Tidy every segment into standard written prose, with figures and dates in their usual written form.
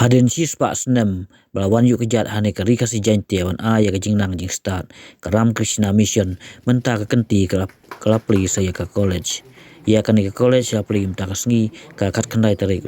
Hadien si spa Snem belawan yuk kejat hane kari Khasi-Jaintia wan ya kejing nang jing start karam Krishna mission menta ke kenti ke Plie saya ke college. Ia kan ke college ya Plie menta ke sengi ke kat kendai tarik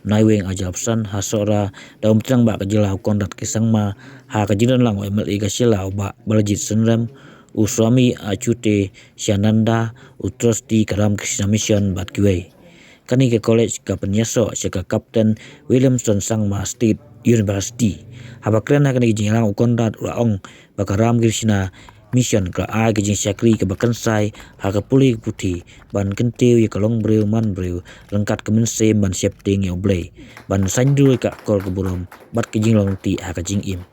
naiweng ajal pesan ha Sohra daum terang ba ke jelau kondat kisang ma ha ke jiran lang MLA ke silau ba balajit Snem u suami acute Syananda u trustee karam Krishna mission bat kiwei. Kani ke college ka penyeso seka kapten Williamson Sangma State University. Haba kren kani ke jinglang ukondat raong bakaram Krishna mission ka ai ke jing syakri ke bakansai ha ke puli puti ban kentiu ye kalong breu man breu lengkat ke mense ban septing ye oblei ban sandu ka kol ke burom bat ke jinglong ti ha ke jing im.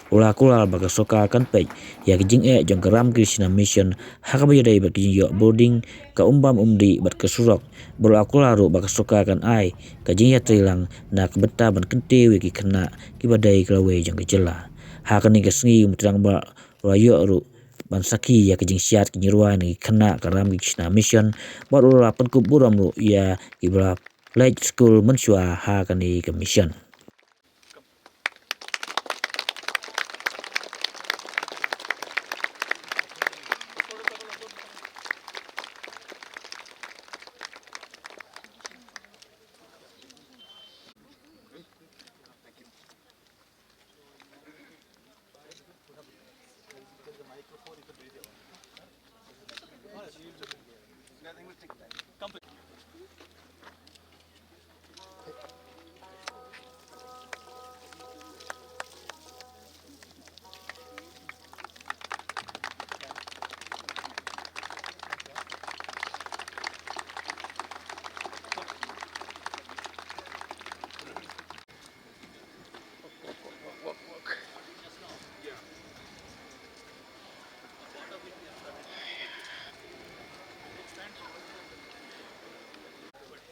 Ula kulal baga soka kan pej ya kijing jong karam Krishna mission haka bayadai bat kijing yok boarding ka umbam umdi bat ke surok bula kularu baga soka kan ai kijing ya trilang na kebeta ban kente wiki kena kibadai kelawe jong kejela haka ni kesengi mutrang ba rayo ru ban saki ya kijing siat kijing ruai ni kena karam Krishna mission bat ula penkup buram ru ya kibla Playday school mensua haka ni ke mission.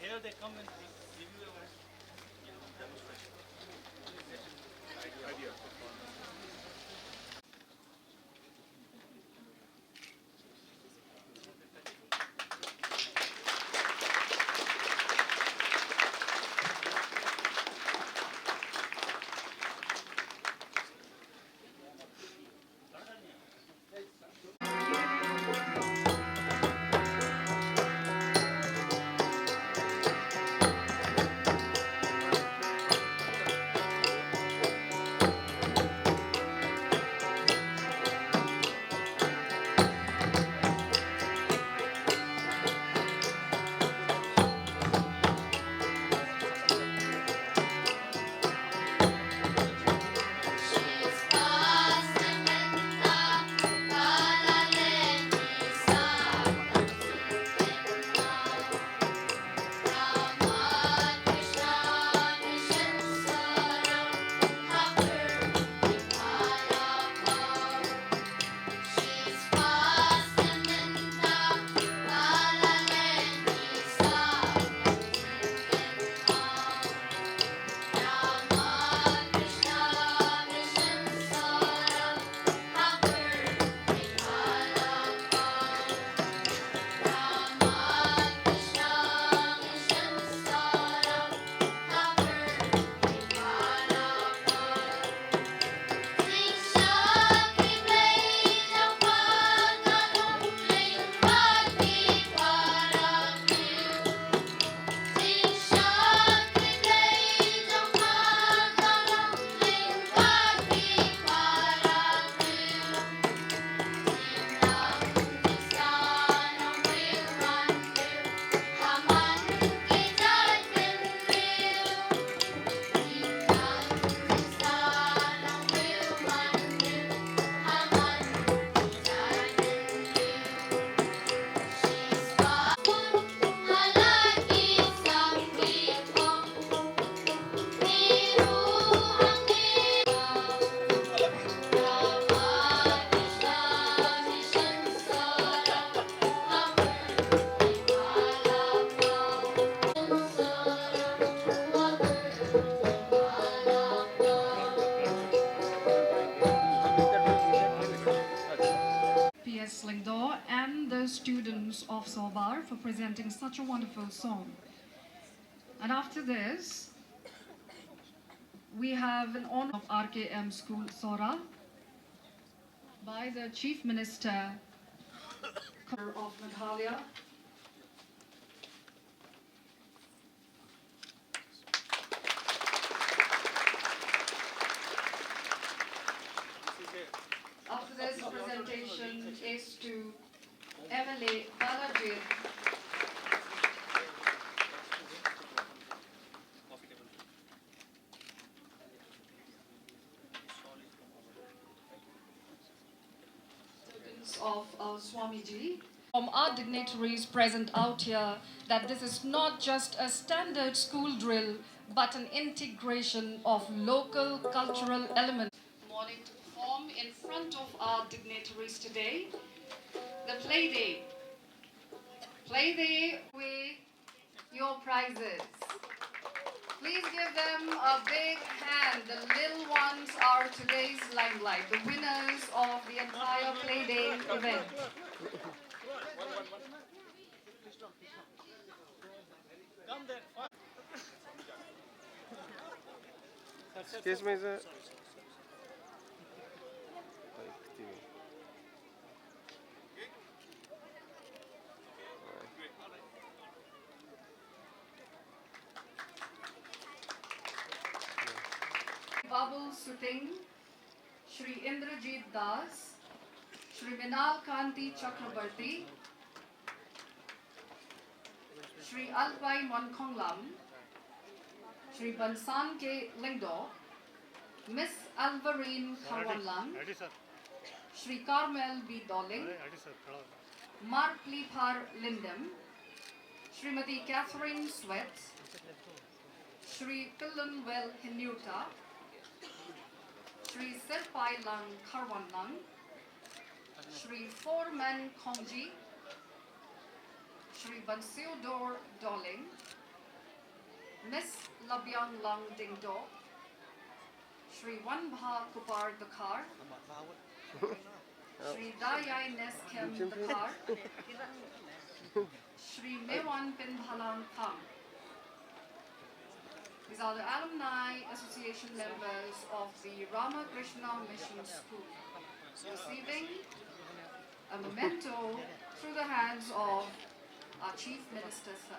Here they come and give you a demonstration. Idea. And the students of Sohra for presenting such a wonderful song. And after this, we have an honor of RKM School Sohra by the Chief Minister of Meghalaya. After this presentation is to MLA Balaji. Of Swamiji. From our dignitaries present out here, that this is not just a standard school drill, but an integration of local cultural elements. Morning to perform in front of our dignitaries today, the Playday. Playday with your prizes. Please give them a big hand. The little ones are today's limelight, the winners of the entire Playday event. Excuse me, sir. Babul Suting, Shri Indrajit Das, Shri Minal Kanti Chakrabarti, Shri Alpai Monkhonglam, Shri Bansan K. Lingdo, Miss Alvarine Kharwanlam, Shri Carmel B. Dolling, Mark Lipar Lindem, Srimati Catherine Sweat, Shri Pillanwell Hinuta, Shri Serpai Lang Kharwanlang, Shri Foreman Kongji, Shri Bansiodor Dolling, Miss Labyang Lang Dingdo, Shri Wanbha Kupar Dakar, Shri Dayai Neskem Dakar, Shri Mewan Pinbhalang Pam. These are the Alumni Association members of the Ramakrishna Mission School, receiving a memento through the hands of our Chief Minister, sir.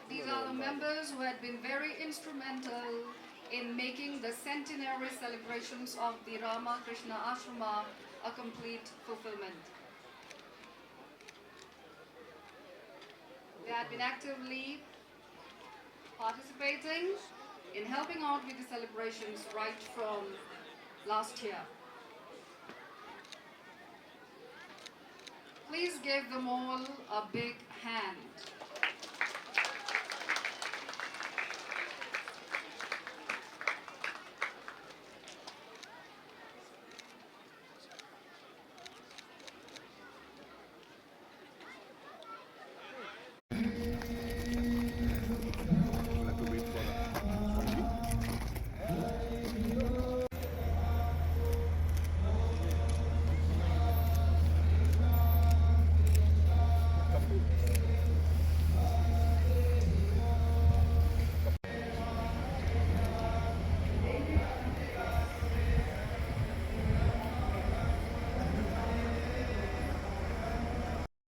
These are the members who had been very instrumental in making the centenary celebrations of the Ramakrishna Ashrama a complete fulfillment. They had been actively participating in helping out with the celebrations right from last year. Please give them all a big hand.